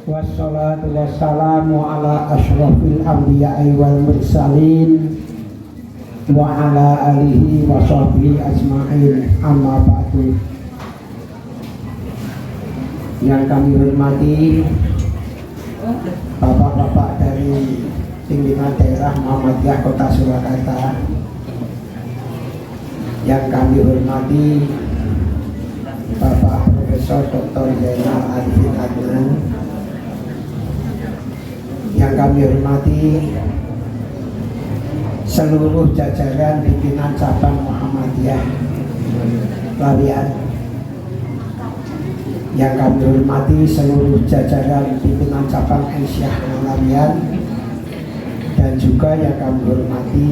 Wassalatu wassalamu ala asyrafil anbiya'i wal mursalin wa ala alihi wa sahbihi ajma'in, amma ba'du. Yang kami hormati bapak-bapak dari pimpinan daerah Muhammadiyah Kota Surakarta, yang kami hormati Bapak Profesor Dr. Zainal Arifin Adnan, yang kami hormati seluruh jajaran pimpinan cabang Muhammadiyah Lawian, yang kami hormati seluruh jajaran pimpinan cabang Aisyah Lawian, dan juga yang kami hormati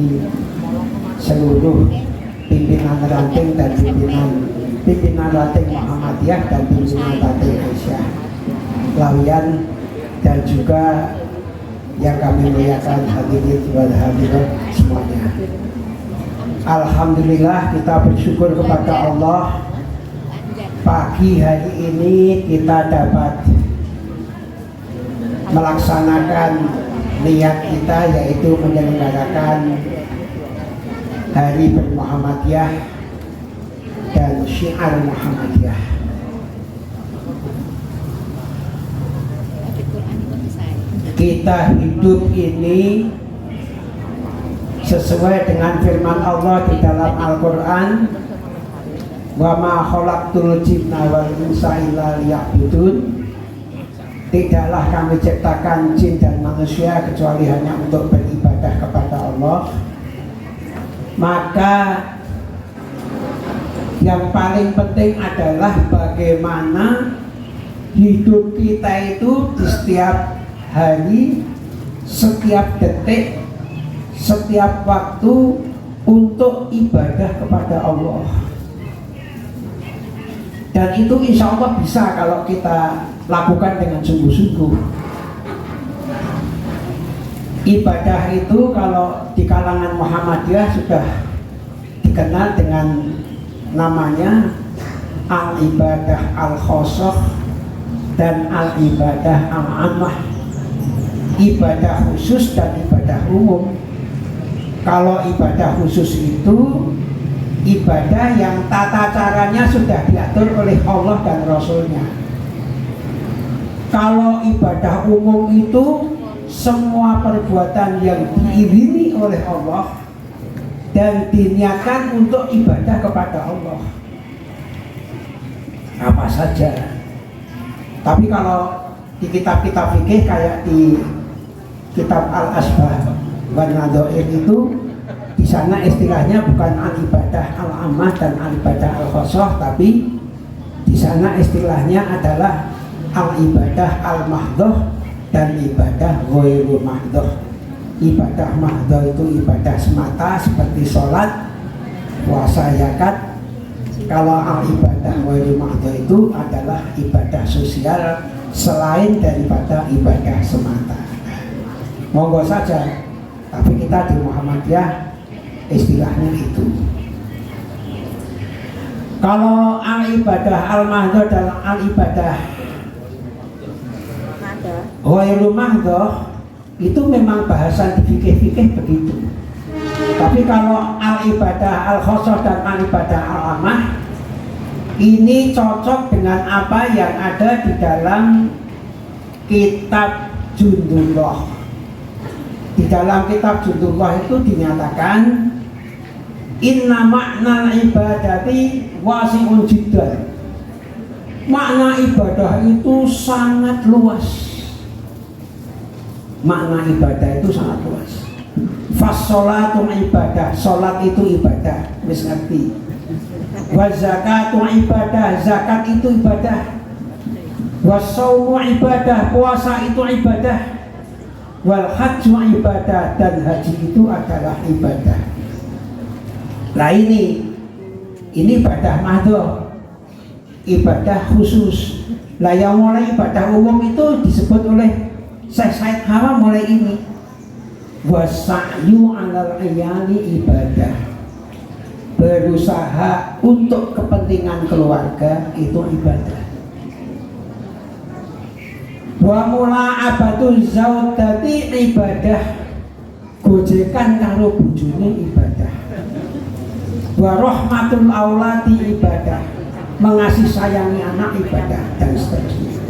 seluruh pimpinan ranting dan pimpinan ranting Muhammadiyah dan pimpinan ranting Aisyah Lawian, dan juga yang kami muliakan hadirin wal hadirat semuanya. Alhamdulillah, kita bersyukur kepada Allah, pagi hari ini kita dapat melaksanakan niat kita, yaitu menyelenggarakan Hari Bermuhammadiyah dan Syiar Muhammadiyah. Kita hidup ini sesuai dengan firman Allah di dalam Al-Quran, wa ma khalaqtul jinna wal insa illa liya'budun. Tidaklah kami ciptakan jin dan manusia kecuali hanya untuk beribadah kepada Allah. Maka yang paling penting adalah bagaimana hidup kita itu di setiap hari, setiap detik, setiap waktu untuk ibadah kepada Allah. Dan itu insya Allah bisa kalau kita lakukan dengan sungguh-sungguh. Ibadah itu kalau di kalangan Muhammadiyah sudah dikenal dengan namanya al-ibadah al-khosoh dan al-ibadah al-ammah, ibadah khusus dan ibadah umum. Kalau ibadah khusus itu ibadah yang tata caranya sudah diatur oleh Allah dan Rasulnya. Kalau ibadah umum itu semua perbuatan yang diiringi oleh Allah dan diniatkan untuk ibadah kepada Allah, apa saja. Tapi kalau di kitab-kitab fikih kayak di kitab Al-Asbah wan Nadhair itu, di sana istilahnya bukan al-ibadah al-ammah dan al-ibadah al-khosoh, tapi di sana istilahnya adalah al-ibadah al-mahdhoh dan ibadah ghairu mahdhoh. Ibadah mahdhoh itu ibadah semata seperti sholat, puasa, zakat. Kalau al-ibadah ghairu mahdhoh itu adalah ibadah sosial selain daripada ibadah semata. Monggo saja, tapi kita di Muhammadiyah istilahnya itu. Kalau al-ibadah al-mahdhoh dan al-ibadah ghairu mahdhoh itu memang bahasan di fikih-fikih begitu. Tapi kalau al-ibadah al-khosoh dan al-ibadah al-ammah ini cocok dengan apa yang ada di dalam kitab Jundullah. Di dalam kitab Jundullah itu dinyatakan inna makna ibadati wasi'un jiddan. Makna ibadah itu sangat luas. Makna ibadah itu sangat luas. Fassolatu ibadah, sholat itu ibadah, wis ngerti. Wa zakatu ibadah, zakat itu ibadah. Wa shaumu ibadah, puasa itu ibadah. Wal hajju ibadah, dan haji itu adalah ibadah. Nah ini ibadah mahdhoh, ibadah khusus. Lah yang mulai ibadah umum itu disebut oleh Syekh Said Hawa mulai ini. Wasa'yu 'alal 'iyali ibadah. Berusaha untuk kepentingan keluarga itu ibadah. Wa mula'abatul zaujati ibadah, gojekan karo bojone ibadah. Wa rahmatul auladi ibadah, mengasih sayangi anak ibadah, dan seterusnya.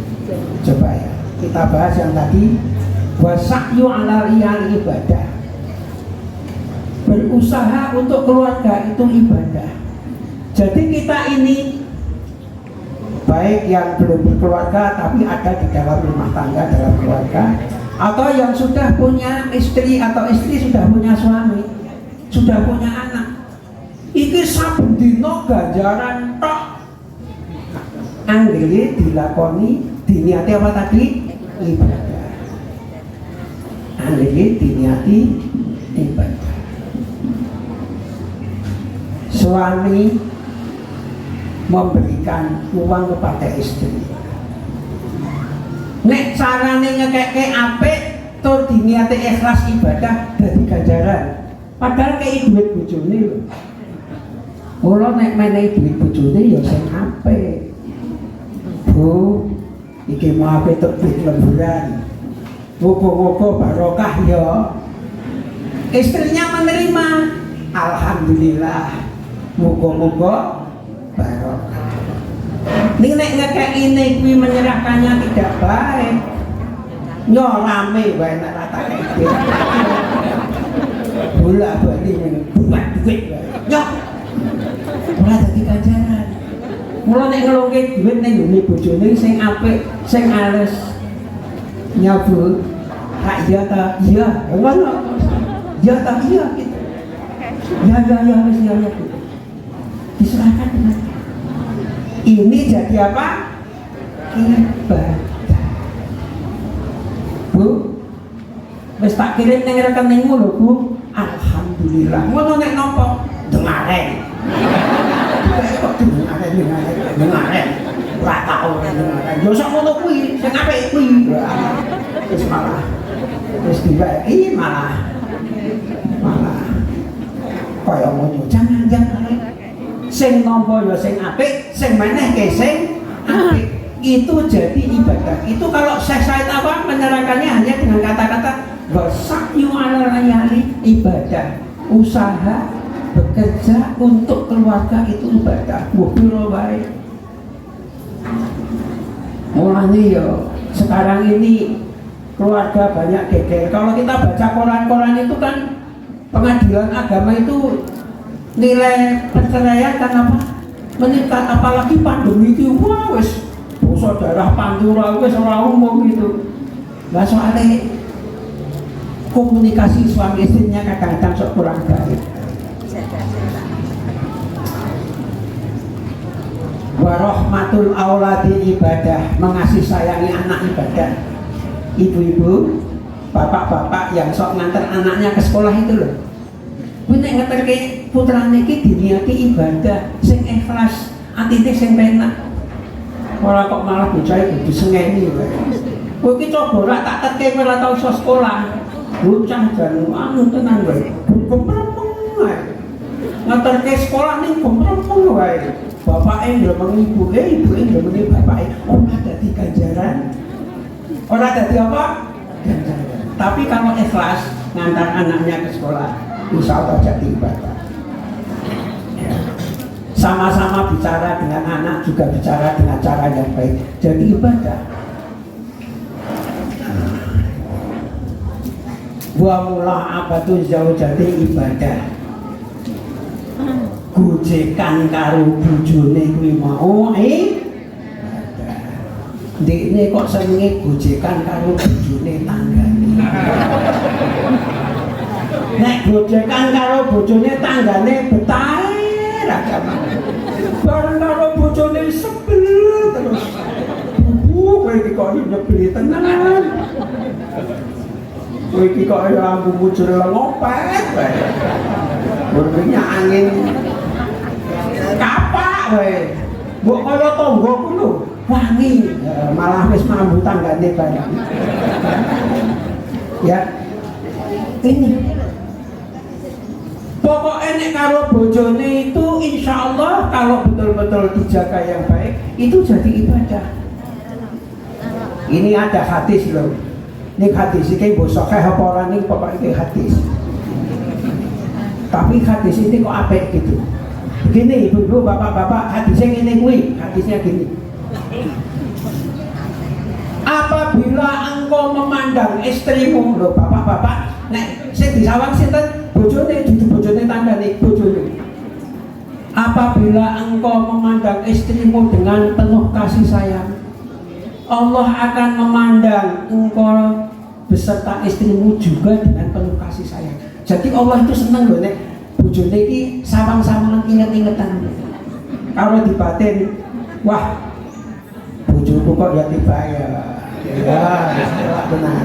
Coba ya, kita bahas yang tadi. Wa sa'yu 'ala riyal ibadah, berusaha untuk keluarga itu ibadah. Jadi kita ini baik yang belum berkeluarga tapi ada di dalam rumah tangga, dalam keluarga, atau yang sudah punya istri atau istri sudah punya suami, sudah punya anak, iki saben dina ganjaran tok anggere dilakoni, diniati apa tadi? Ibadah. Anggere diniati ibadah. Suami memberikan uang kepada istri, nek carane ngekeke apik tur diniati ikhlas ibadah dadi ganjaran. Padahal kei duit bojone lho. Mula nek menehi duit bojone ya sing apik. Bu, iki mau apik tuk duit lemburan. Muga-muga barokah ya. Istrinya menerima, alhamdulillah. Muga-muga barokah. Ning nek ngekekine kuwi menyerahkannya tidak baik, nyo rame wae nek rata keke. Bola-bali buat duit wae. Nyo. Ora dadi ganjaran. Mula nek ngelongke duit ning ngene bojone sing apik, sing alus. Nyabu. Hak iya ta? Iya. Ngono. Iya ta? Iya gitu. Ya wis ya. Diserahkan dengan ini jadi apa? Ibadah. Bu, wis tak kirim ning rekeningmu lho Bu. Alhamdulillah. Ngono nek napa? Dengaren. Kok dengaren. Ora tau dengaren. Yo sok ngono kuwi, sing apik kuwi. Wis malah. Wis dibagi malah. Kaya ngono jangan. Sing nampa ya sing apik, sing menehke sing apik. Itu jadi ibadah. Itu kalau Syekh Said apa menerangkannya hanya dengan kata-kata wasa'yu 'ala layali ibadah. Usaha bekerja untuk keluarga itu ibadah. Mubiro wae. Mulane ya sekarang ini keluarga banyak geger. Kalau kita baca koran-koran itu kan pengadilan agama itu nilai perceraian kan apa? Meningkat, apalagi pandemi itu wah wis saudara pantura wis ora umum gitu. Lah soalnya komunikasi suami istrinya kadang-kadang sok kurang baik. Wa rahmatul auladi ibadah, mengasih sayangi anak ibadah. Ibu-ibu, bapak-bapak yang sok nganter anaknya ke sekolah itu loh. Kuwi nek ngeterke putrane iki diniati ibadah sing ikhlas, atine sing penak. Ora kok malah bocah iki disengeni wae. Kowe iki coba ora tak terke ora tau iso sekolah. Bocah jan anu tenan wae. Gemprempeng wae. Ngeterke sekolah ning gemprempeng wae. Bapake ngremengi ibuke, ibuke ngremengi bapake. Ora dadi ganjaran. Ora dadi apa? Ganjaran. Tapi kalau ikhlas ngantar anaknya ke sekolah, insya Allah jadi ibadah. Ya. Sama-sama bicara dengan anak juga bicara dengan cara yang baik, jadi ibadah. Wa mula'abatul zaujati ibadah. Gojekan karo bojone kuwi mau ibadah. Ndekne kok senenge gojekan karo bojone tanggane. Nek gojekan karo bojone tanggane betahe ra gampang. Bareng karo bojone sebel terus. Kowe iki kok nyebeli tenan. Kowe iki kok ya ambu mujur ngopet wae. Murninya angin kapak wae. Mbok kaya tanggoku lho, wangi. Malah wis mambu tanggane bareng. Ya. Ini pokoknya nek karo bojone itu insya Allah kalau betul-betul dijaga yang baik itu jadi ibadah. Ini ada hadis loh. Ini hadis ini bosoknya apa orang ini pokoknya hadis. Tapi hadis ini kok apik gitu. Begini ibu-ibu, bapak-bapak, hadisnya ini hadisnya gini. Apabila engkau memandang istrimu, loh bapak-bapak, nek sing disawang sinten bojone dudu bojone tandane bojone. Apabila engkau memandang istrimu dengan penuh kasih sayang, Allah akan memandang engkau beserta istrimu juga dengan penuh kasih sayang. Jadi Allah itu senang loh nek bojone iki sawang-sawangan inget-ingetan. Kalau dibatin, wah bojoku kok ya tiba ya. Ya, benar.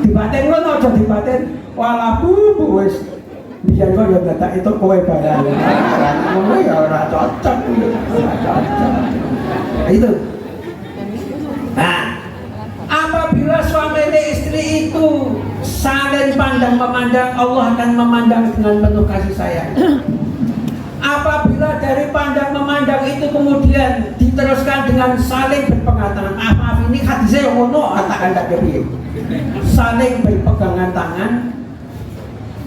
Dibatin ngono aja dibatin, wala bu wis biyen kok ya dadak itu kowe barang. Ngono ya ora cocok. Itu. Nah, apabila suami dan istri itu saling pandang memandang, Allah akan memandang dengan penuh kasih sayang. Apabila dari pandang memandang itu kemudian diteruskan dengan saling berpegangan, maaf ini hadisnya yang ngono katakan tak kebiri, saling berpegangan tangan,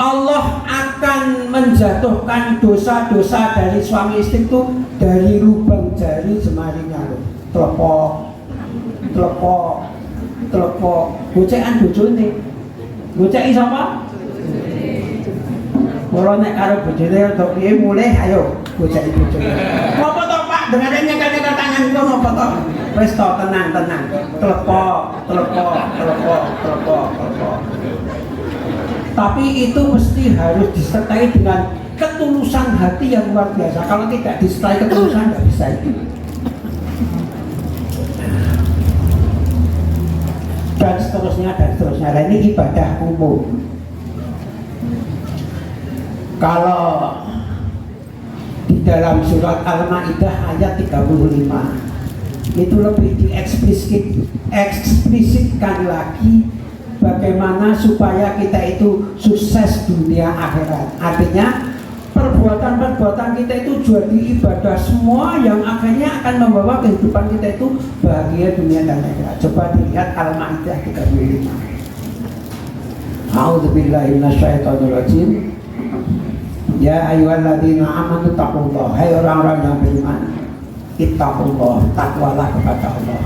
Allah akan menjatuhkan dosa-dosa dari suami istri itu dari lubang jari jemarinya, telepok, gocekan bojone. Goceki sapa? Kalau nek karo bojone untuk piye mulai ayo goceki bojone. Apa to Pak? Dengaran nyekel-nyekel tangan kok apa to? Wis to tenang. Telepok. Tapi itu mesti harus disertai dengan ketulusan hati yang luar biasa. Kalau tidak disertai ketulusan nggak bisa itu. Dan seterusnya. Nah, ini ibadah umum. Kalau di dalam surat Al-Maidah ayat 35 itu lebih dieksplisitkan lagi bagaimana supaya kita itu sukses dunia akhirat. Artinya perbuatan-perbuatan kita itu jadi ibadah semua yang akhirnya akan membawa kehidupan kita itu bahagia dunia dan akhirat. Coba dilihat Al-Maidah 35. A'udzubillahi minasyaitonirrajim. Ya ayyuhalladzina amanu taqullah. Hai orang-orang yang beriman, ittaqullah, takwalah kepada Allah.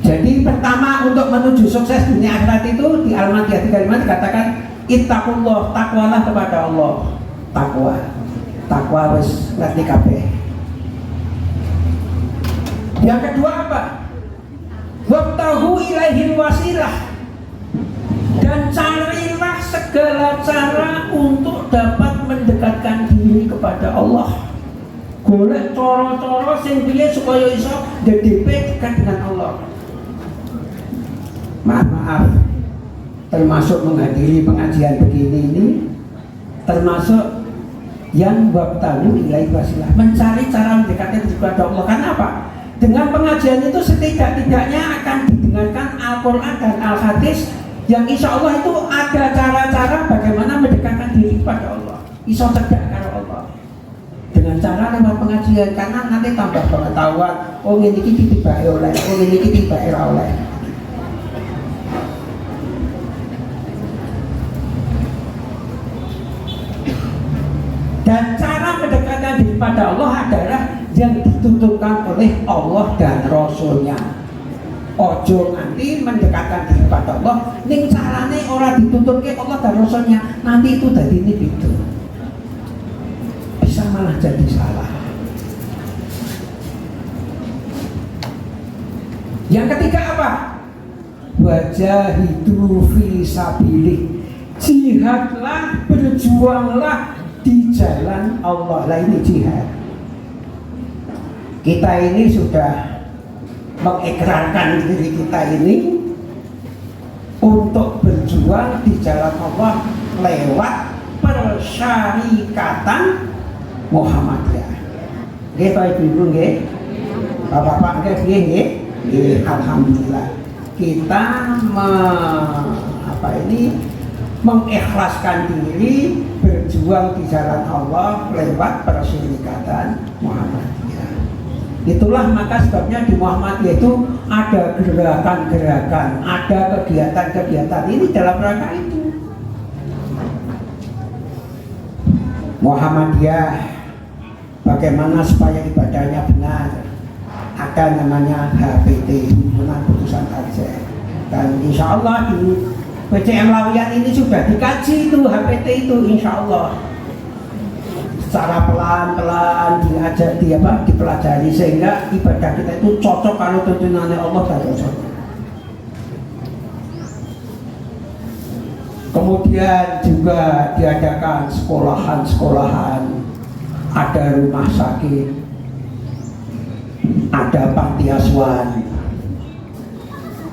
Jadi pertama untuk menuju sukses dunia akhirat itu di Al-Maidah 35 dikatakan ittaqullah, takwalah kepada Allah. Takwa wis ngerti kabeh. Yang kedua apa? Wabtahu ilaihil wasilah, dan carilah segala cara untuk dapat mendekatkan diri kepada Allah. Golek cara-cara sing piye supaya iso dedepe dekat dengan Allah. Maaf, termasuk menghadiri pengajian begini ini termasuk yang wabtahu ilaihil wasilah, mencari cara mendekatkan diri kepada Allah. Kenapa? Dengan pengajian itu setidak-tidaknya akan didengarkan Al-Quran dan Al-Hadis yang insya Allah itu ada cara-cara bagaimana mendekatkan diri kepada Allah, iso cedak karo Allah dengan cara lewat pengajian, karena nanti tambah pengetahuan. Oh ini tiba oleh, oh ini tiba oleh. Dan cara mendekatkan diri pada Allah adalah yang dituntutkan oleh Allah dan Rasulnya. Ojo nanti mendekatkan diri pada Allah ning carane orang dituntut ke Allah dan Rasulnya, nanti itu dari ini itu bisa malah jadi salah. Yang ketiga apa? Wajahidu fi sabilih, jihadlah, berjuanglah di jalan Allah. Lah ini jihad. Kita ini sudah mengikrarkan diri kita ini untuk berjuang di jalan Allah lewat persyarikatan Muhammadiyah. Nggih Pak Ibu nggih. Bapak-bapak nggih. Alhamdulillah. Kita mengikhlaskan diri berjuang di jalan Allah lewat persyarikatan Muhammadiyah. Itulah maka sebabnya di Muhammadiyah itu ada gerakan-gerakan, ada kegiatan-kegiatan ini dalam rangka itu. Muhammadiyah bagaimana supaya ibadahnya benar, ada namanya HPT, himpunan putusan Aceh, dan insya Allah di PCM Lawian ini sudah dikaji itu HPT itu, insya Allah secara pelan-pelan dipelajari sehingga ibadah kita itu cocok kalau tuntunannya Allah dan Rasul. Kemudian juga diadakan sekolahan-sekolahan, ada rumah sakit, ada panti asuhan,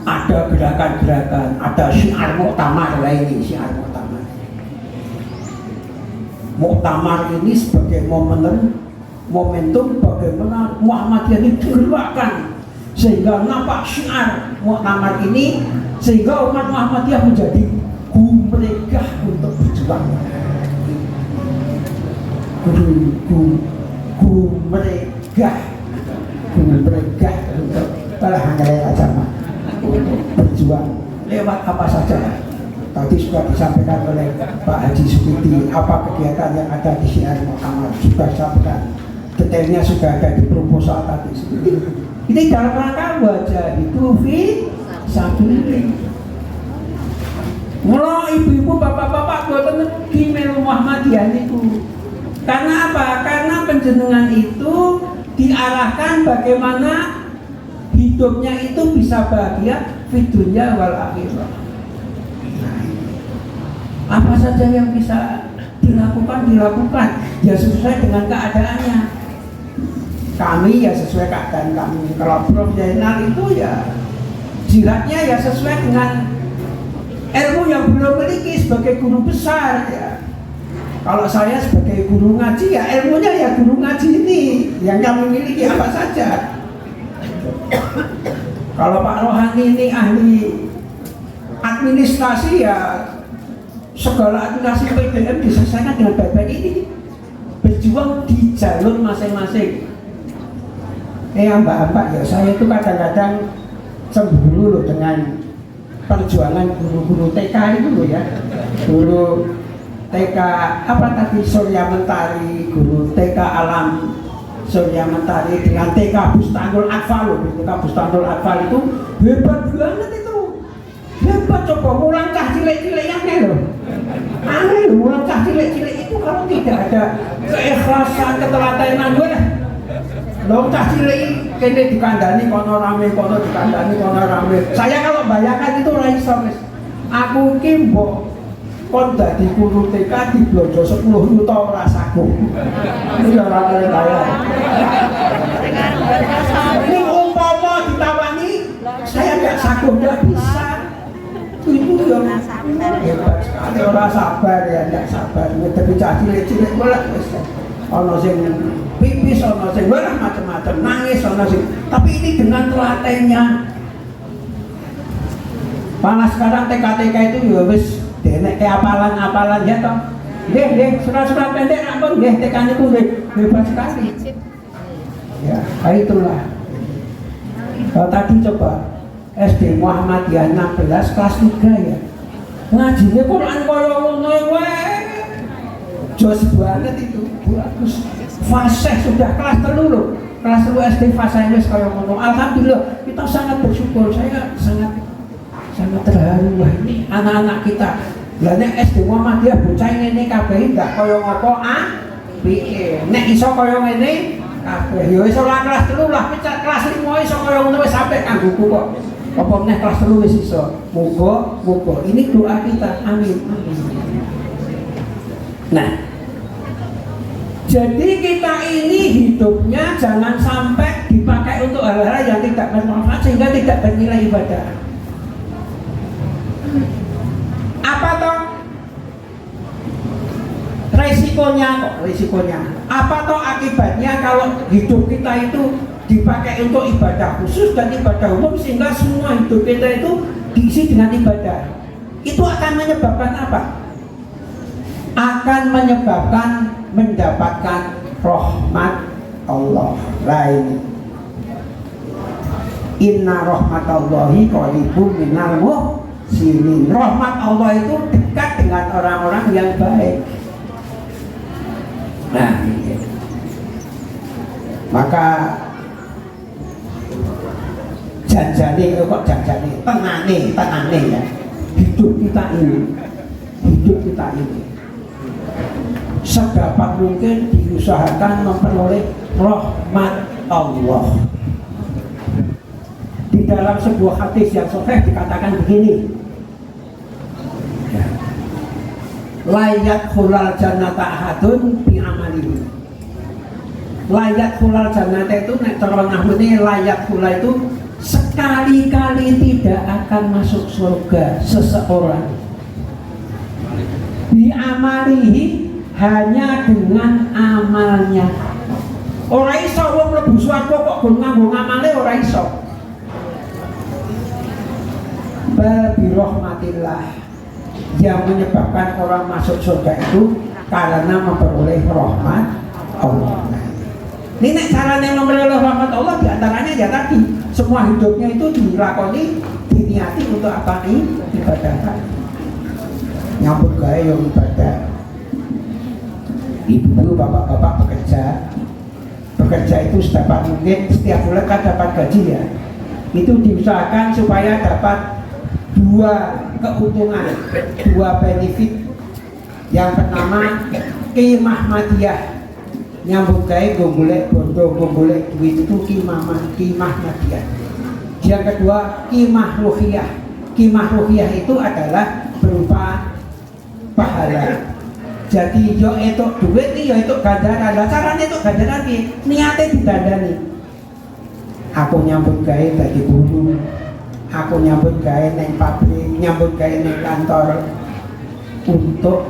ada gerakan-gerakan, ada syiar muktamar lainnya, syiar muktamar. Muktamar ini sebagai momentum bagaimana Muhammadiyah ini digerakkan sehingga nampak syiar muktamar ini, sehingga umat Muhammadiyah menjadi gumregah untuk berjuang. Gumregah untuk berjuang lewat apa saja. Tadi sudah disampaikan oleh Pak Haji Sukiti apa kegiatan yang ada di Syiar Muktamar, sudah disampaikan detailnya, sudah ada di proposal tadi. Ini dalam rangka wajah itu sabilillah. Mula ibu-ibu, bapak-bapak boten ngerti melu Muhammadiyah niku. Karena apa? Karena penjenengan itu diarahkan bagaimana hidupnya itu bisa bahagia fid dunya wal akhirah. Apa saja yang bisa dilakukan ya sesuai dengan keadaannya. Kami ya sesuai keadaan kami. Kalau Prof Zainal itu ya jilatnya ya sesuai dengan ilmu yang beliau miliki sebagai guru besar ya. Kalau saya sebagai guru ngaji ya ilmunya ya guru ngaji ini yang kami miliki apa saja. Kalau Pak Rohani ini ahli administrasi ya segala administrasi PDM diselesaikan dengan baik-baik. Ini berjuang di jalur masing-masing. Mbak-mbak ya, saya itu kadang-kadang cemburu loh dengan perjuangan guru-guru TK itu loh ya. Guru TK apa tadi Surya Mentari, guru TK Alam Surya Mentari dengan TK Bustanul Atfal loh. TK Bustanul Atfal itu hebat banget itu. Hebat, coba mulang cah cilik-cilik yang loh. Aneh loh, mulang cah cilik-cilik itu kalau tidak ada keikhlasan, ketelatenan gue lah. Loh cah cilik kene dikandani kono rame, kono dikandani kono rame. Saya kalau bayangkan itu ra iso wis. Aku ki mbok kon dadi guru TK diblonjo 10 juta ora sago. Iki ora kaya bayar. Ini umpama ditawani saya enggak sago, enggak bisa. Itu yang hebat sekali, orang sabar ya, enggak sabar. Tapi cah cilik-cilik boleh ono sing pipis, ono sing macam-macam, nangis, ono sing. Tapi ini dengan telatennya. Malah sekarang TK-TK itu ya wis denek ke apalan-apalan ya toh. Nggih, surat-surat pendek ampun nggih TK niku nggih hebat sekali. Ya, itulah. Kalau tadi coba SD Muhammadiyah 16 kelas 3 ya. Ngajine Quran kaya ngono wae. Jos banget itu, bagus. Fasih sudah kelas 3 loh. Kelas 3 SD fasih wis kaya ngono. Alhamdulillah kita sangat bersyukur. Saya sangat terharu wah ini anak-anak kita. Lah nek SD Muhammadiyah bocah ngene kabeh ndak kaya ngopo piye. Nek iso kaya ngene kabeh ya iso lah kelas 3 lah, kelas 5 iso kaya ngono wis sampe kanggo kok. Apa meneh kelas 3 wis iso. Moga ini doa kita. Amin. Nah, jadi kita ini hidupnya jangan sampai dipakai untuk hal-hal yang tidak bermanfaat sehingga tidak bernilai ibadah. Apa toh resikonya? Apa toh akibatnya kalau hidup kita itu dipakai untuk ibadah khusus dan ibadah umum sehingga semua hidup kita itu diisi dengan ibadah? Itu akan menyebabkan apa? Akan menyebabkan mendapatkan rahmat Allah lain. Inna rahmatallahi qaribun minal muhsinin. Rahmat Allah itu dekat dengan orang-orang yang baik. Nah, maka janjane kok janjane tenane ya. Hidup kita ini sedapat mungkin diusahakan memperoleh rahmat Allah. Di dalam sebuah hadis yang sahih dikatakan begini, layak khulal jannata ahadun bi amalihi. Layak khulal jannata itu nek cara nahwune layak khulal itu sekali-kali tidak akan masuk surga seseorang bi amalihi, hanya dengan amalnya. Ora iso wong mlebu swarga kok nganggo ngamale, ora iso. Bi rahmatillah, yang menyebabkan orang masuk surga itu karena memperoleh rahmat Allah. Ini nek caranya memperoleh rahmat Allah diantaranya ya tadi, semua hidupnya itu dilakoni, diniati untuk apa nih? Ibadah. Nyambut gawe yang ibadah. Ibu, bapak-bapak bekerja itu sedapat mungkin setiap bulan kan dapat gaji ya. Itu diusahakan supaya dapat dua keuntungan, dua benefit. Yang pertama qimah madiyah, nyambut gawe golek bondo golek duit itu qimah madiyah. Yang kedua qimah ruhiyah. Qimah ruhiyah itu adalah berupa pahala. Jadi yo itu duit nih, yo itu ganjaran. Lah carane itu ganjaran iki niate didandani. Aku nyambut gawe dadi guru, aku nyambut gawe neng pabrik, nyambut gawe neng kantor untuk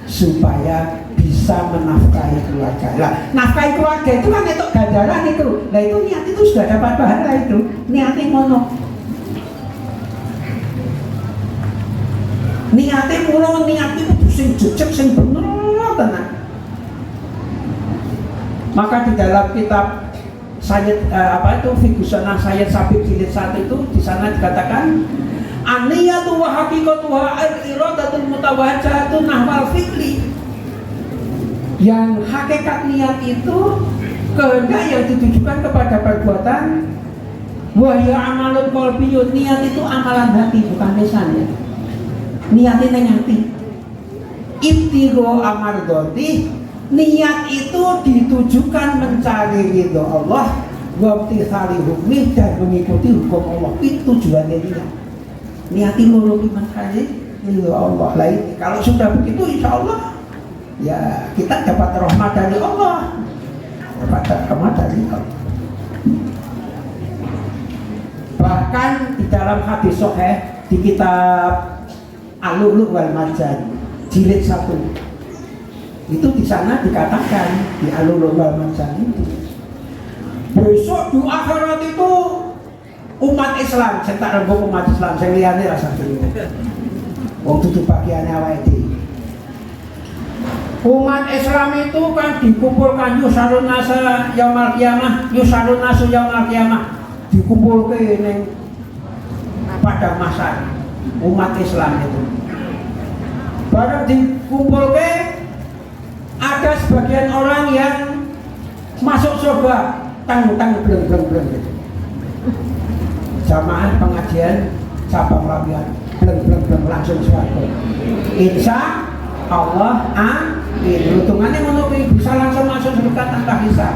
supaya bisa menafkahi keluarga. Lah, nafkahi keluarga itu kan itu ganjaran itu. Nah itu niat itu sudah dapat pahala itu. Niatnya ngono. Niatnya mulu, niatnya itu sing jejeg, sing bener tenan. Maka di dalam kitab Sayyid Fikusanah Sayyid Sabib jilid 1 itu di sana dikatakan aniyatu wa haqiqatuha al-iradatul mutawajjahatun nahwal fikri. Yang hakikat niat itu kehendak yang ditujukan kepada perbuatan. Wahya amalun qalbiyun, niat itu amalan hati bukan lisan ya. Niatnya nang hati. Ibtigho amardoti, niat itu ditujukan mencari ridho Allah, wamtithali hukmi, dan mengikuti hukum Allah. Itu tujuannya niat. Niati loro mencari ridho Allah. Lain kalau sudah begitu insya Allah ya kita dapat rahmat dari Allah. Dapat rahmat dari Allah. Bahkan di dalam hadis sahih di kitab Al-Lu'lu' wal Marjan jilid 1 itu di sana dikatakan di Al-Lu'lu' wal Marjan itu besok di akhirat itu umat Islam, saya tak rembuk umat Islam, saya lihatnya rasa dulu wong tutup bagiannya awake. Umat Islam itu kan dikumpulkan yusarun nasa yaumul qiyamah, yusarun nasu yaumul qiyamah, dikumpulkan ning pada masa umat Islam itu. Baru dikumpulkan ada sebagian orang yang masuk surga tang bleng gitu. Jamaah pengajian cabang Labian bleng langsung surga. Insya Allah amin. Hitungannya ngono bisa langsung masuk surga tanpa hisab.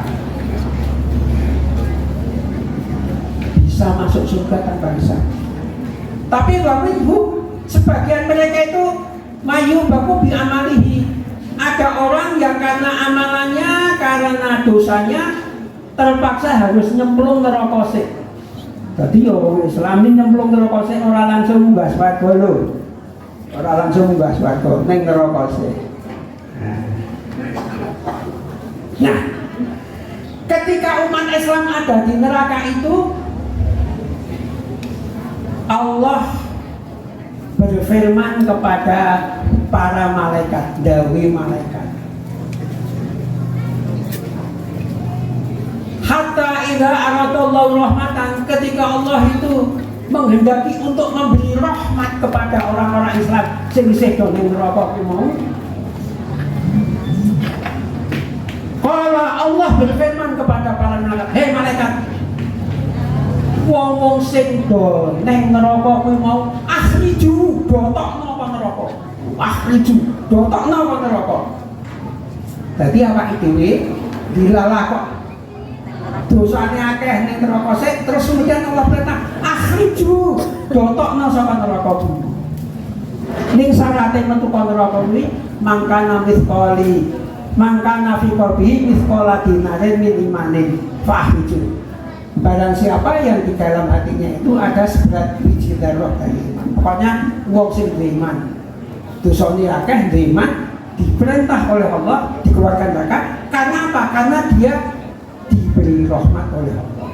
Bisa masuk surga tanpa hisab. Tapi waminhu sebagian mereka itu mayu baku bi amalihi. Ada orang yang karena amalannya, karena dosanya terpaksa harus nyemplung neraka sik. Jadi orang Islam ini nyemplung neraka sik ora langsung munggah swarga lho. Ora langsung munggah swarga ning neraka sik. Nah, ketika umat Islam ada di neraka itu Allah berfirman kepada para malaikat, dawi malaikat, hatta in idza aradallahu rahmatan, ketika Allah itu menghendaki untuk memberi rahmat kepada orang-orang Islam sing isih do ning neraka kuwi mau. Qala Allah berfirman kepada para malaikat, "Hei malaikat, wong-wong sing do ning neraka kuwi mau akhriju, dotokno apa neraka. Akhriju, dotokno apa neraka." Dadi awake dhewe dilalah kok dosane akeh ning neraka sik, terus kemudian Allah perintah akhriju, dotokno saka neraka kuwi. Ning syaraté metu ka neraka kuwi mangkana misqali, mangkana fi qalbi misqala dinarin min imanin fahiju. Barang siapa yang di dalam hatinya itu ada seberat biji zarah dari iman. Pokoknya wong sing duwe iman, dosane akeh duwe iman, diperintah oleh Allah dikeluarkan zakat. Karena apa? Karena dia diberi rahmat oleh Allah.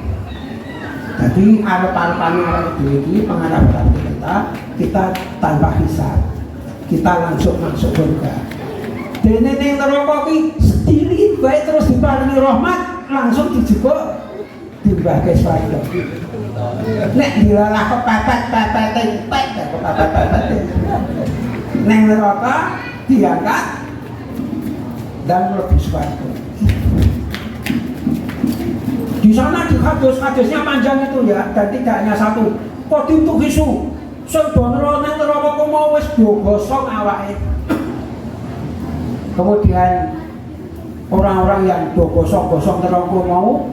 Jadi arep-arepane awake dhewe iki pengharap-harap kita tanpa hisab, kita langsung masuk surga. Dene ning neraka ki sendiri bae terus diparingi rahmat langsung dijebuk dibagi swarga. Nek dilalah kepepet-pepet pet kepepet-pepet. Ning neraka diangkat dan lebih swarga. Di sana di hadis-hadisnya panjang itu ya, dan tidak hanya satu. Qadim tu hisu, sebenarnya neraka ku mau wis gosong awake. Kemudian orang-orang yang gosong-gosong neraka mau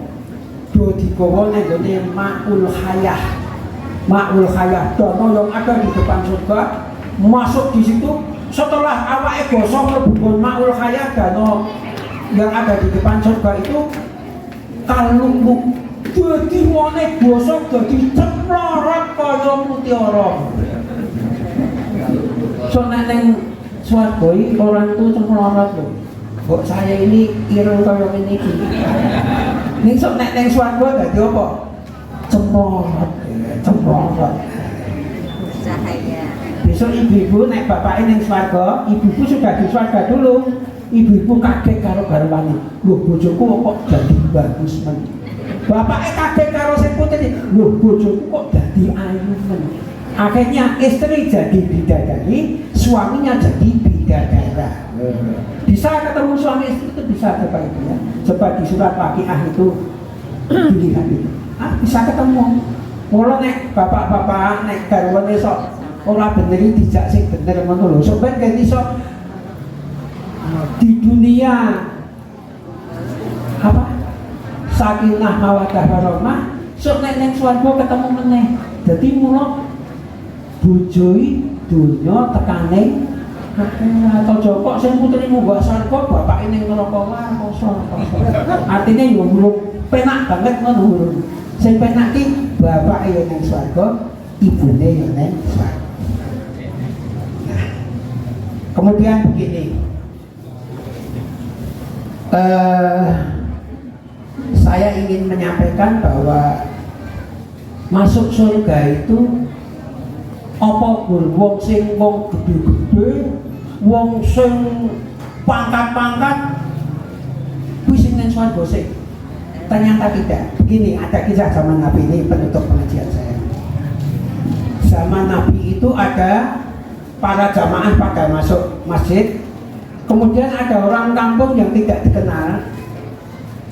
do digawa ning gone Ma'ul Hayah. Ma'ul Hayah dono yang ada di depan surga, masuk di situ. Setelah awake gosong mlebu Ma'ul Hayah, dono yang ada di depan surga itu kalung dadi wone gosok dadi ceplorot kaya mutiara. So nek ning swarga iki orang itu ceplorot lho. Kok saya ini ireng kaya ngene iki. Ning sok nek ning swarga dadi apa? Ceplorot, ceplorot. Cahaya. Besok ibu-ibu nek bapake ning swarga, ibuku sudah di swarga dulu. Ibu-ibu kaget karo garwane. Lho bojoku kok jadi bagus men. Bapake kaget karo sing putri. Lho bojoku kok jadi ayu men. Akhirnya istri jadi bidadari, suaminya jadi bidadara. Bisa ketemu suami istri itu bisa coba itu ya. Coba di surat Waqiah itu dilihat itu. Bisa ketemu. Mula nek bapak-bapak nek garwane sok ora bener dijak sing bener ngono lho. Sobat kan iso di dunia apa sakinah mawaddah warahmah, sok nek ning swarga ketemu meneh. Dadi mula bojoi dunya tekane atau jokok sing putrimu mbok swarga bapake ning neraka wae kosong. Artine yo urung penak banget ngono. Sing penak ki bapake yo ning swarga, ibune yo ning swarga. Nah, kemudian begini. Saya ingin menyampaikan bahwa masuk surga itu apa pun wong sing wong gede-gede, wong sing pangkat-pangkat kuwi sing nang swarga sih. Ternyata tidak. Begini, ada kisah zaman Nabi, ini penutup pengajian saya. Zaman Nabi itu ada para jamaah pada masuk masjid. Kemudian ada orang kampung yang tidak dikenal,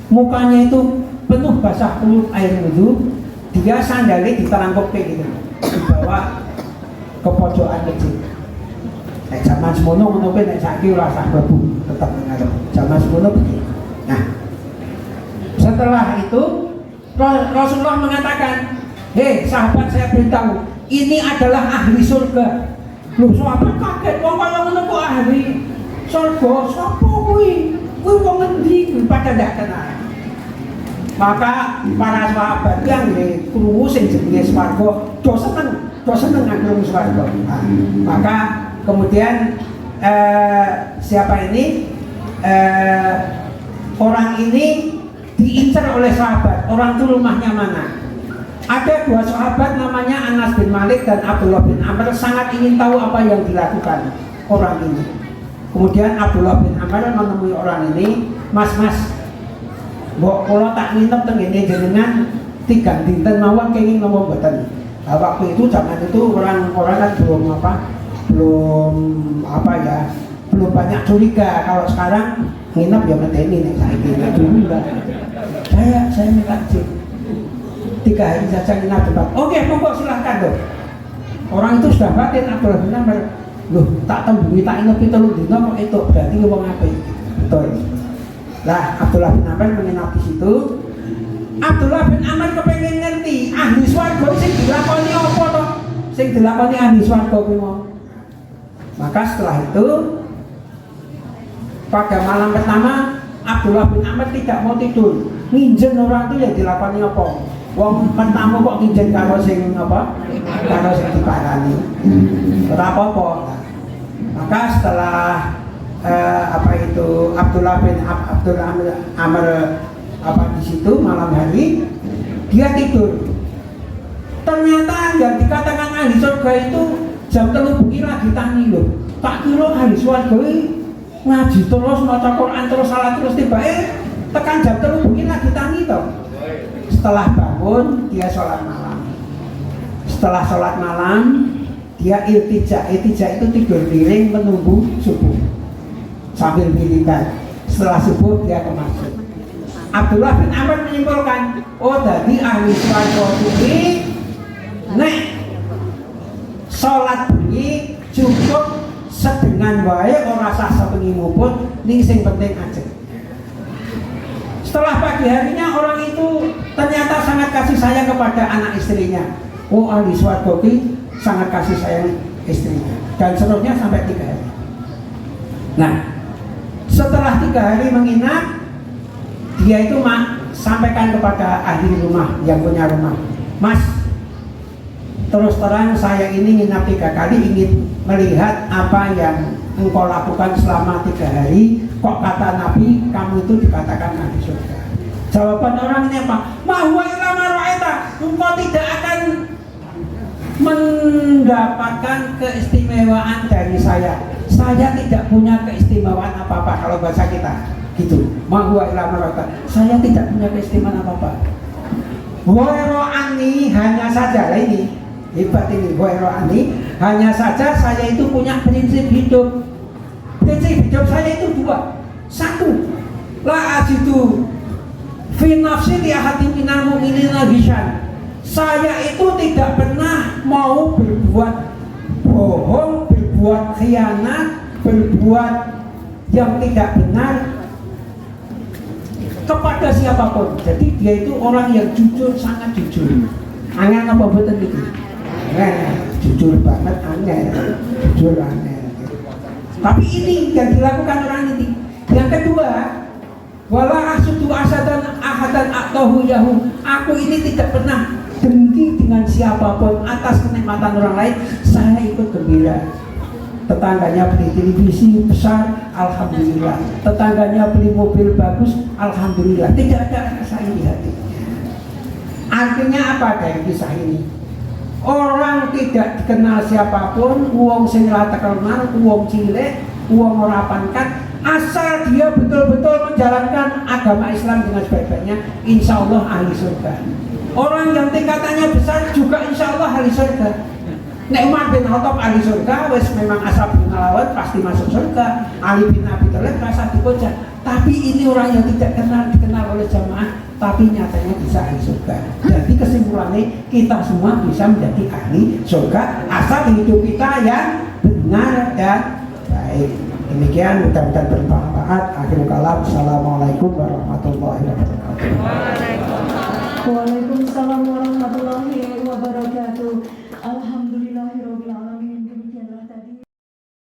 mukanya itu penuh basah kulut air wudhu, dia sandalnya diterangkupi gitu, dibawa ke pojokan masjid. Zaman semono menupi nek saiki ora sah mlebu, tetap ngarep. Zaman semono begitu. Nah, setelah itu Rasulullah mengatakan, "Hei sahabat, saya beritahu, ini adalah ahli surga." Loh, sahabat kaget, wong kaya ngono kok ahli surga, sapa kuwi? Kuwi wong endi? Pada ndak kenal. Maka para sahabat yang krungu sing jenenge swarga do seneng krungu swarga. Maka kemudian siapa ini? Orang ini diincar oleh sahabat. Orang itu rumahnya mana? Ada dua sahabat namanya Anas bin Malik dan Abdullah bin Amr, sangat ingin tahu apa yang dilakukan orang ini. Kemudian Abdullah bin Amr menemui orang ini, "Mas, Mbok kula tak nginep teng ngene jenengan 3 dinten mawon kenging napa mboten. Nah, waktu itu zaman itu orang-orang kan belum banyak curiga. Kalau sekarang nginep ya medeni nek saiki dulu enggak. Saya minta izin 3 hari saja nginap tempat. Oke, monggo silahkan dong. Orang itu sudah batin Abdullah bin Amr. Loh, tak tembungi tak inep 3 dina kok itu berarti wong apik. Betul. Lah Abdullah bin Amr menginap di situ. Abdullah bin Amr kepengen ngerti ahli swarga sing dilakoni apa to? Sing dilakoni ahli swarga kuwi mau. Maka setelah itu pada malam pertama Abdullah bin Amr tidak mau tidur. Nginjen orang itu ya dilakoni apa? Wong pertama kok nginjen karo sing apa? Karo sing diparani. Ora apa-apa. Maka setelah Abdullah Amr di situ malam hari dia tidur. Ternyata yang dikatakan ahli surga itu jam 3 bengi lagi tangi loh. Tak kira ahli surga ngaji terus maca Quran terus salat terus tiba-tiba tekan jam 3 bengi lagi tangi toh. Setelah bangun dia sholat malam. Setelah sholat malam dia iltija itu tidur miring menunggu subuh sambil militer. Setelah subuh dia ke masjid. Abdullah bin Amr menyimpulkan, oh dari ahli swarga kuwi nek sholat bengi cukup sedengan wae ora sah sepengi muput ning sing penting aja. Setelah pagi harinya orang itu ternyata sangat kasih sayang kepada anak istrinya. Oh ahli swarga kuwi sangat kasih sayang istrinya. Dan seterusnya sampai 3 hari. Nah, setelah 3 hari menginap, dia itu sampaikan kepada ahli rumah yang punya rumah, Mas, terus terang saya ini nginap 3 kali ingin melihat apa yang engkau lakukan selama 3 hari. Kok kata Nabi kamu itu dikatakan ahli surga? Jawaban orang ini apa? Mahwa ilama ra'aita, engkau tidak akan mendapatkan keistimewaan dari saya. Saya tidak punya keistimewaan apa-apa kalau bahasa kita. Gitu, mahwa ilama ra'aita. Saya tidak punya keistimewaan apa-apa. Waira'ani hanya saja ini hebat ini waira'ani hanya saja saya itu punya prinsip hidup. Prinsip hidup saya itu 2. 1, la ajidu fi nafsi li ahadin minal mu'minina ghisyan. Saya itu tidak pernah mau berbuat bohong, berbuat khianat, berbuat yang tidak benar kepada siapapun. Jadi dia itu orang yang jujur, sangat jujur. Angel apa betul itu? Jujur banget, angel, jujur angel. Tapi ini yang dilakukan orang ini. Yang kedua, wala asudu asadan ahadan aktahu yahu. Aku ini tidak pernah dengki dengan siapapun atas kenikmatan orang lain. Saya ikut gembira. Tetangganya beli televisi besar, alhamdulillah. Tetangganya beli mobil bagus, alhamdulillah. Tidak ada rasa iri hati. Artinya apa dari kisah ini? Orang tidak dikenal siapapun, uang sing ra terkenal, uang cilik, uang ora pangkat, asal dia betul-betul menjalankan agama Islam dengan sebaik-baiknya, insya Allah ahli surga. Orang yang tingkatannya besar juga insya Allah ahli surga. Nek Umar bin Khattab ahli surga, wes memang asal bin Alawat pasti masuk surga. Ali bin Abi Thalib rasa dikojak. Tapi ini orang yang tidak dikenal oleh jamaah, tapi nyatanya bisa ahli surga. Jadi kesimpulannya kita semua bisa menjadi ahli surga asal hidup kita yang benar dan baik. Demikian mudah-mudahan bermanfaat. Akhirul kalam. Assalamualaikum warahmatullahi wabarakatuh. Waalaikumsalam warahmatullahi wabarakatuh. Alhamdulillah.